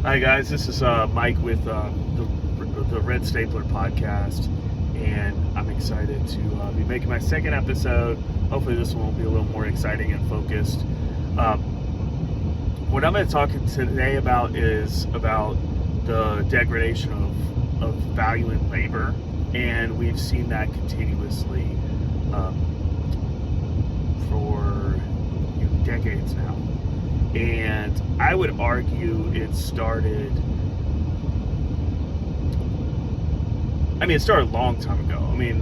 Hi guys, this is Mike with the Red Stapler podcast, and I'm excited to be making my second episode. Hopefully, this one will be a little more exciting and focused. Um, what I'm going to talk today about is about the degradation of value in labor, and we've seen that continuously for decades now. And I would argue it started a long time ago.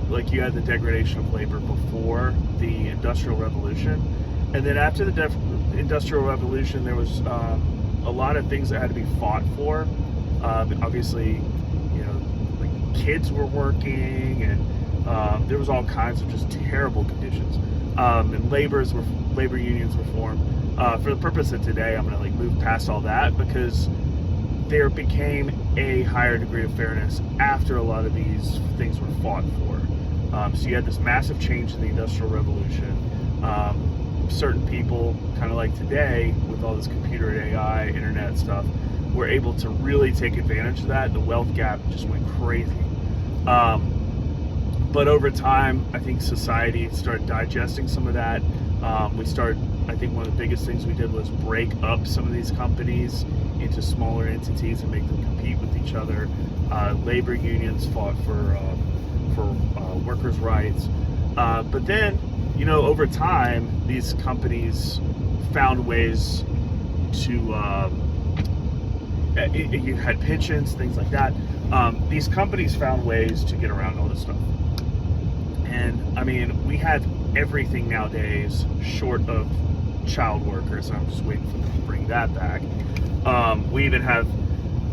Like you had the degradation of labor before the Industrial Revolution. And then after the Industrial Revolution, there was a lot of things that had to be fought for. Obviously, like kids were working, and there was all kinds of just terrible conditions. And labor unions were formed. For the purpose of today, I'm going to move past all that because there became a higher degree of fairness after a lot of these things were fought for. So you had this massive change in the Industrial Revolution. Certain people, kind of like today, with all this computer and AI, internet stuff, were able to really take advantage of that. The wealth gap just went crazy. But over time, I think society started digesting some of that. I think one of the biggest things we did was break up some of these companies into smaller entities and make them compete with each other. Labor unions fought for workers' rights. But then, over time, these companies found ways to, you had pensions, things like that. These companies found ways to get around all this stuff. And we have everything nowadays short of child workers. I'm just waiting for them to bring that back. We even have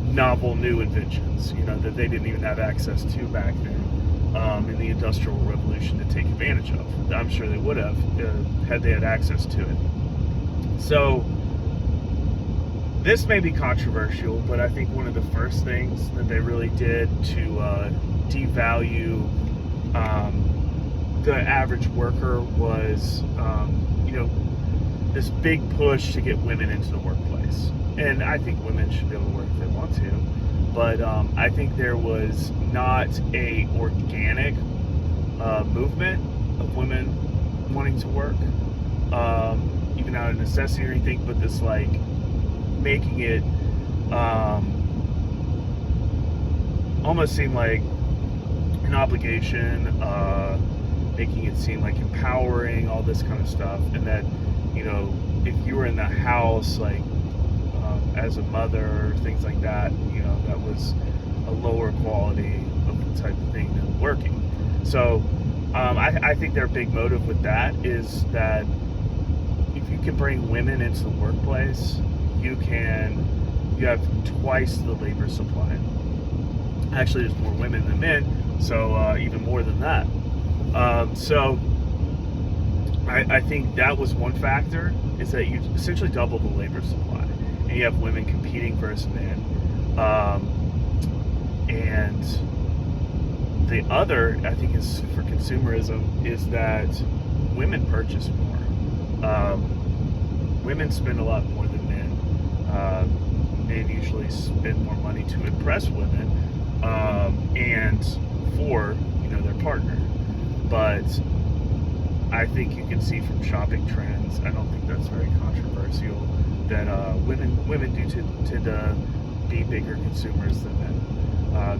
novel new inventions, that they didn't even have access to back then in the Industrial Revolution to take advantage of. I'm sure they would have had they had access to it. So this may be controversial, but I think one of the first things that they really did to devalue the average worker was, this big push to get women into the workplace. And I think women should be able to work if they want to. But I think there was not a organic movement of women wanting to work, even out of necessity or anything, but this making it almost seem like an obligation, making it seem like empowering, all this kind of stuff. And that, if you were in the house, as a mother, things like that, that was a lower quality of the type of thing than working. So I think their big motive with that is that if you can bring women into the workplace, you have twice the labor supply. Actually, there's more women than men, so even more than that. So I think that was one factor, is that you essentially double the labor supply, and you have women competing versus men. And the other, I think, is for consumerism, is that women purchase more. Women spend a lot more than men. Men usually spend more money to impress women and for their partner. But I think you can see from shopping trends, I don't think that's very controversial, that women do tend to be bigger consumers than men.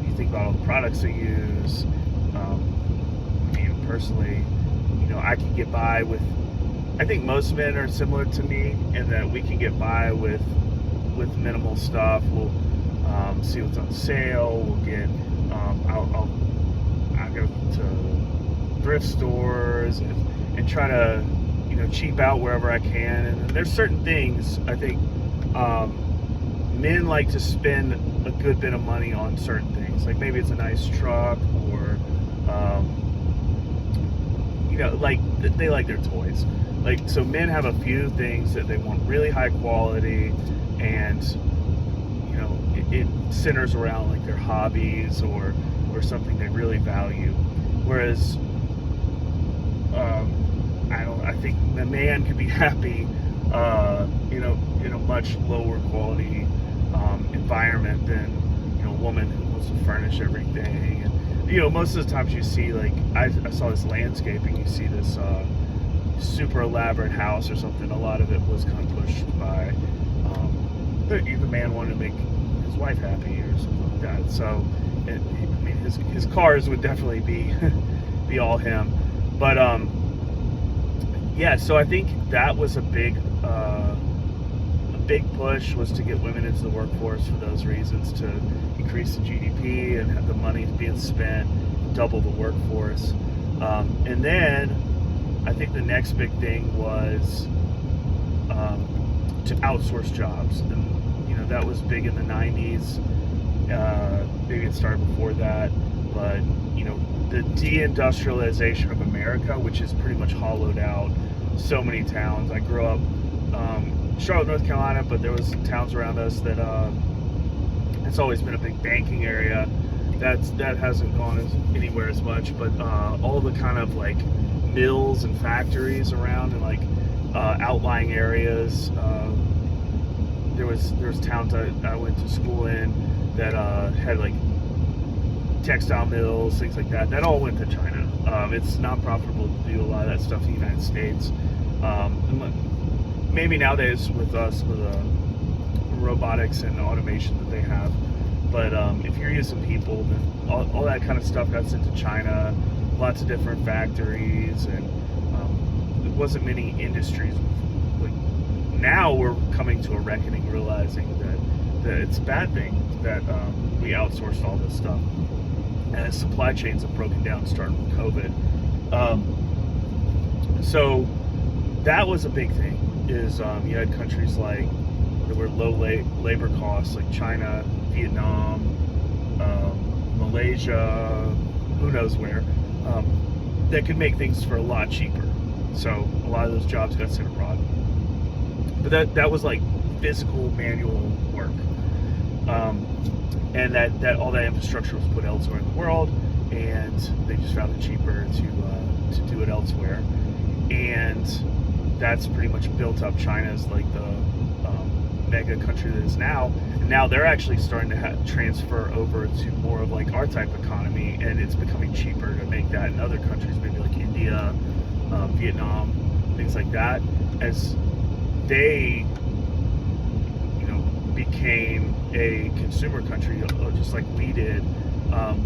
You think about all the products they use. Personally, I can get by with. I think most men are similar to me in that we can get by with minimal stuff. We'll see what's on sale. We'll get. I'll go to thrift stores and try to cheap out wherever I can. And there's certain things I think men like to spend a good bit of money on certain things. Like maybe it's a nice truck, or they like their toys. So men have a few things that they want really high quality, and it centers around their hobbies or something they really value. Whereas I think the man could be happy in a much lower quality environment than, you know, a woman who wants to furnish everything. And, you know, most of the times you see, like, I saw this landscaping, you see this super elaborate house or something. A lot of it was kind of pushed by the man wanted to make his wife happy or something like that. So, I mean, his cars would definitely be all him. But yeah, so I think that was a big push, was to get women into the workforce for those reasons, to increase the GDP and have the money being spent, double the workforce. And then I think the next big thing was to outsource jobs. And, you know, that was big in the 90s. Maybe it started before that. But, you know, the deindustrialization of America, which has pretty much hollowed out so many towns. I grew up Charlotte, North Carolina, but there was towns around us that it's always been a big banking area. That hasn't gone anywhere as much, but all the kind of like mills and factories around and like outlying areas. There was towns I went to school in that had like textile mills, things like that. That all went to China. It's not profitable to do a lot of that stuff in the United States. Maybe nowadays with us, with robotics and automation that they have. But if you're using people, then all that kind of stuff got sent to China. Lots of different factories, and there wasn't many industries. Like, now we're coming to a reckoning, realizing that it's a bad thing that we outsourced all this stuff. And supply chains have broken down, starting with COVID. So that was a big thing. Is you had countries like that were low labor costs, like China, Vietnam, Malaysia, who knows where, that could make things for a lot cheaper. So a lot of those jobs got sent abroad. But that was like physical manual work. And that all that infrastructure was put elsewhere in the world, and they just found it cheaper to do it elsewhere. And that's pretty much built up China as like the mega country that is now. And now they're actually starting to transfer over to more of like our type economy, and it's becoming cheaper to make that in other countries, maybe like India, Vietnam, things like that, as they, you know, became a consumer country just like we did,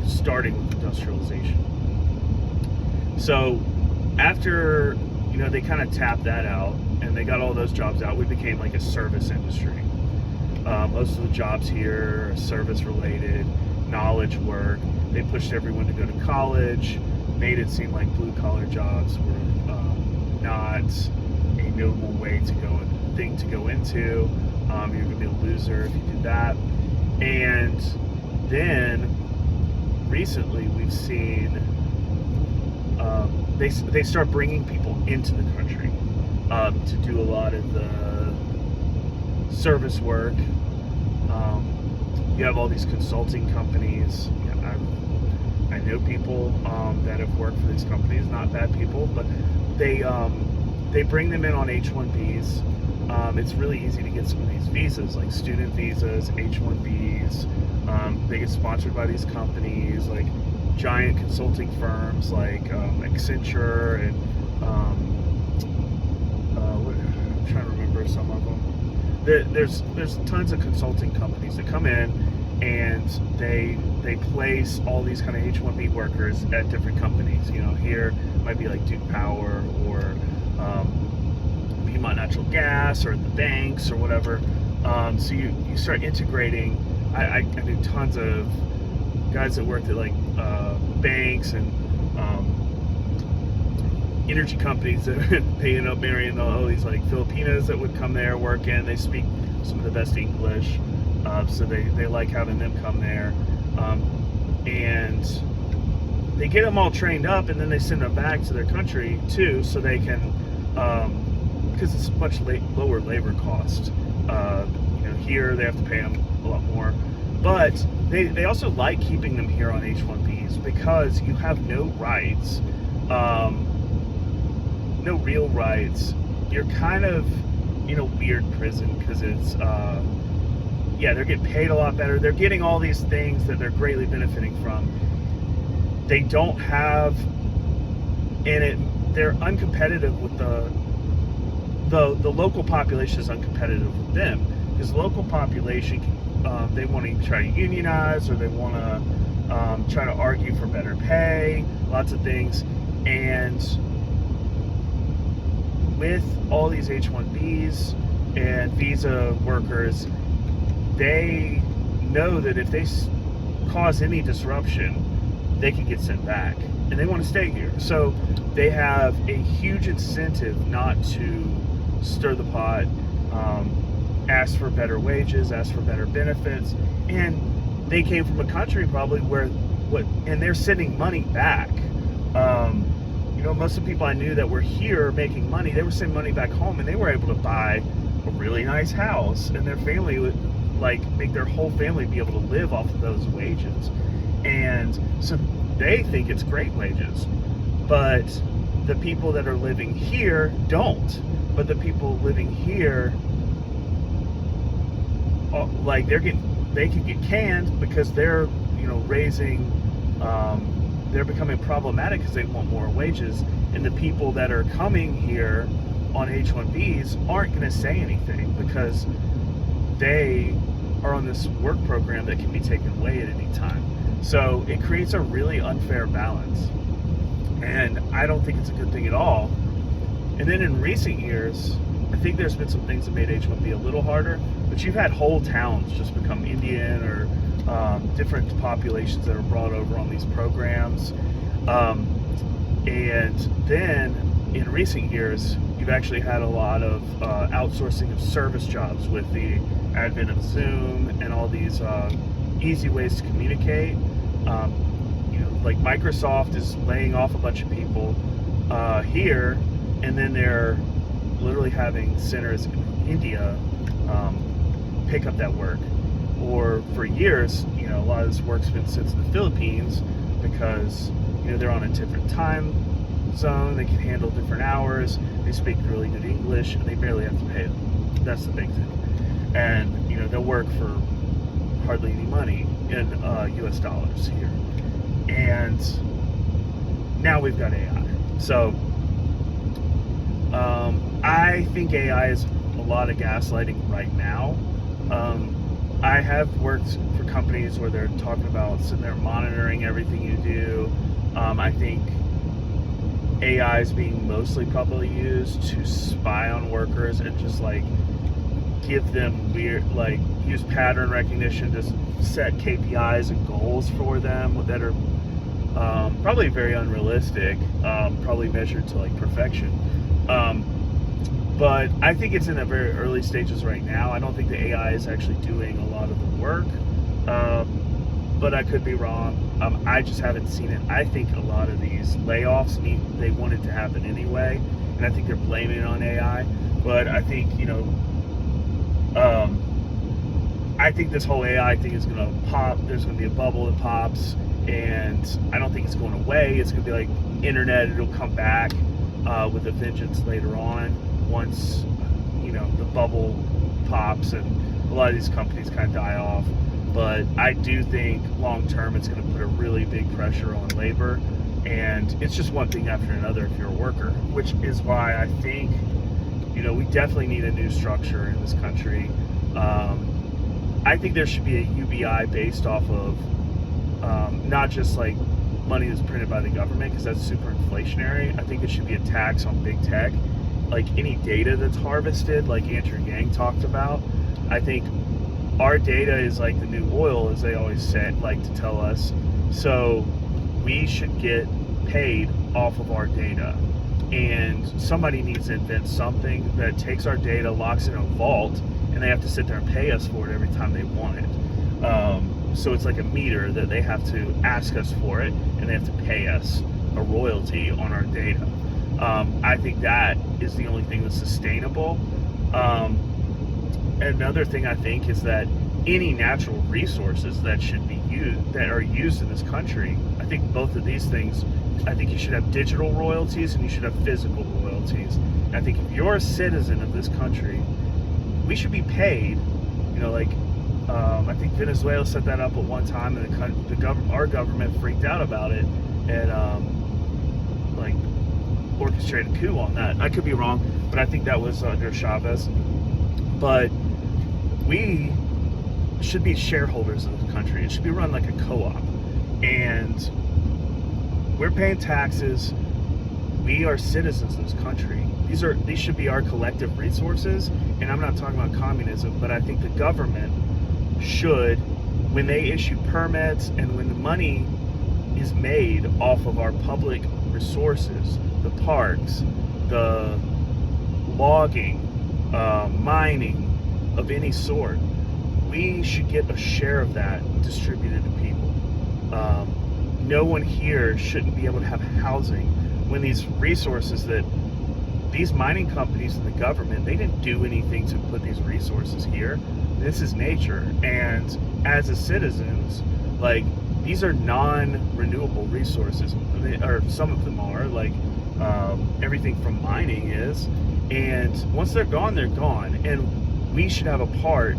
starting with industrialization. So after, you know, they kind of tapped that out and they got all those jobs out, we became like a service industry. Most of the jobs here are service related, knowledge work. They pushed everyone to go to college, made it seem like blue collar jobs were not a notable thing to go into. You're going to be a loser if you did that. And then recently we've seen they start bringing people into the country to do a lot of the service work. You have all these consulting companies. You know, I know people that have worked for these companies, not bad people, but they bring them in on H-1Bs. It's really easy to get some of these visas, like student visas, H-1Bs. They get sponsored by these companies, like giant consulting firms like Accenture, and I'm trying to remember some of them. There's tons of consulting companies that come in and they place all these kind of H-1B workers at different companies. You know, here it might be like Duke Power or Piedmont Natural Gas or the banks or whatever. So you start integrating. I knew tons of guys that worked at like banks and energy companies that they end up marrying all these like Filipinas that would come there working. They speak some of the best English, so they like having them come there, and they get them all trained up, and then they send them back to their country too, so they can, because it's much lower labor cost. You know, here they have to pay them a lot more, but they also like keeping them here on H-1Bs because you have no rights, no real rights. You're kind of in a weird prison because it's yeah, they're getting paid a lot better. They're getting all these things that they're greatly benefiting from. They don't have, they're uncompetitive with the local population is uncompetitive with them, because the local population they want to try to unionize, or they want to try to argue for better pay, lots of things. And with all these H-1Bs and visa workers, they know that if they cause any disruption, they can get sent back, and they want to stay here. So they have a huge incentive not to stir the pot, ask for better wages, ask for better benefits. And they came from a country probably and they're sending money back. Most of the people I knew that were here making money, they were sending money back home, and they were able to buy a really nice house, and their family would make their whole family be able to live off of those wages. And so they think it's great wages, but the people that are living here don't. But the people living here, they can get canned because they're they're becoming problematic because they want more wages. And the people that are coming here on H-1Bs aren't going to say anything because they are on this work program that can be taken away at any time. So it creates a really unfair balance, and I don't think it's a good thing at all. And then in recent years, I think there's been some things that made H-1B a little harder, but you've had whole towns just become Indian, or different populations that are brought over on these programs. And then in recent years, you've actually had a lot of outsourcing of service jobs with the advent of Zoom and all these easy ways to communicate. Like Microsoft is laying off a bunch of people here, and then they're literally having centers in India pick up that work. Or for years, a lot of this work's been sent to the Philippines because they're on a different time zone, they can handle different hours, they speak really good English, and they barely have to pay them. That's the big thing. And they'll work for hardly any money in US dollars here. And now we've got AI. So I think AI is a lot of gaslighting right now. I have worked for companies where they're talking about sitting there monitoring everything you do. I think AI is being mostly probably used to spy on workers and just give them weird, use pattern recognition to set KPIs and goals for them that are probably very unrealistic, probably measured to perfection. But I think it's in the very early stages right now. I don't think the AI is actually doing a lot of the work, but I could be wrong. I just haven't seen it. I think a lot of these layoffs, they want it to happen anyway, and I think they're blaming it on AI. But I think, I think this whole AI thing is going to pop. There's going to be a bubble that pops, and I don't think it's going away. It's going to be like internet. It'll come back with a vengeance later on, once the bubble pops and a lot of these companies kind of die off. But I do think long term it's going to put a really big pressure on labor, and it's just one thing after another if you're a worker, which is why I think we definitely need a new structure in this country. I think there should be a UBI based off of not just money that's printed by the government, because that's super inflationary. I think it should be a tax on big tech, any data that's harvested, like Andrew Yang talked about. I think our data is like the new oil, as they always said, to tell us. So we should get paid off of our data, and somebody needs to invent something that takes our data, locks it in a vault, and they have to sit there and pay us for it every time they want it. So it's like a meter that they have to ask us for it, and they have to pay us a royalty on our data. I think that is the only thing that's sustainable. Another thing I think is that any natural resources that should be used, that are used in this country, I think both of these things, I think you should have digital royalties and you should have physical royalties. And I think if you're a citizen of this country, we should be paid, I think Venezuela set that up at one time, and our government freaked out about it and like orchestrated a coup on that. I could be wrong, but I think that was under Chavez. But we should be shareholders of the country. It should be run like a co-op, and we're paying taxes. We are citizens of this country. These should be our collective resources. And I'm not talking about communism, but I think the government should, when they issue permits and when the money is made off of our public resources, the parks, the logging, mining of any sort, we should get a share of that distributed to people. No one here shouldn't be able to have housing when these resources that these mining companies and the government, they didn't do anything to put these resources here. This is nature. And as a citizens, like, these are non-renewable resources, or some of them are, like everything from mining is. And once they're gone, they're gone. And we should have a part,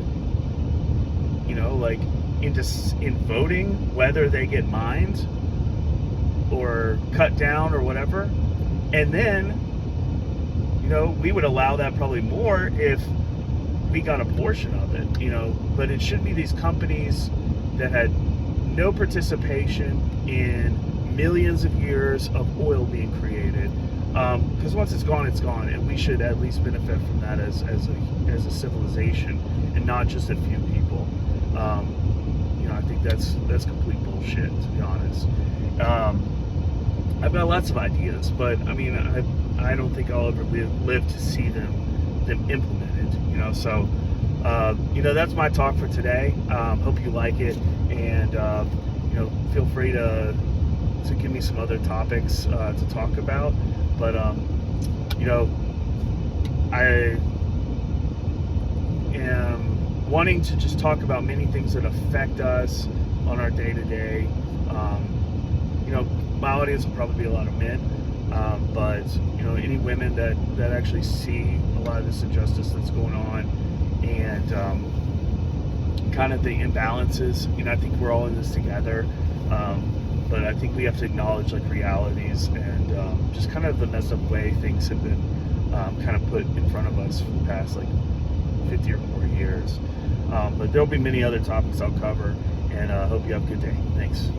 you know, like in voting whether they get mined or cut down or whatever. And then, you know, we would allow that probably more if we got a portion of it, you know. But it should be these companies that had no participation in millions of years of oil being created, because once it's gone, and we should at least benefit from that as a civilization, and not just a few people. You know, I think that's complete bullshit, to be honest. I've got lots of ideas, but I mean, I don't think I'll ever live to see them implemented, you know. So you know, that's my talk for today. Hope you like it, and you know, feel free to give me some other topics to talk about. But you know, I am wanting to just talk about many things that affect us on our day-to-day. You know, my audience will probably be a lot of men, but you know, any women that actually see a lot of this injustice that's going on, and kind of the imbalances. You know, I think we're all in this together, but I think we have to acknowledge like realities and just kind of the messed up way things have been kind of put in front of us for the past like 50 or more years. But there'll be many other topics I'll cover, and I hope you have a good day. Thanks.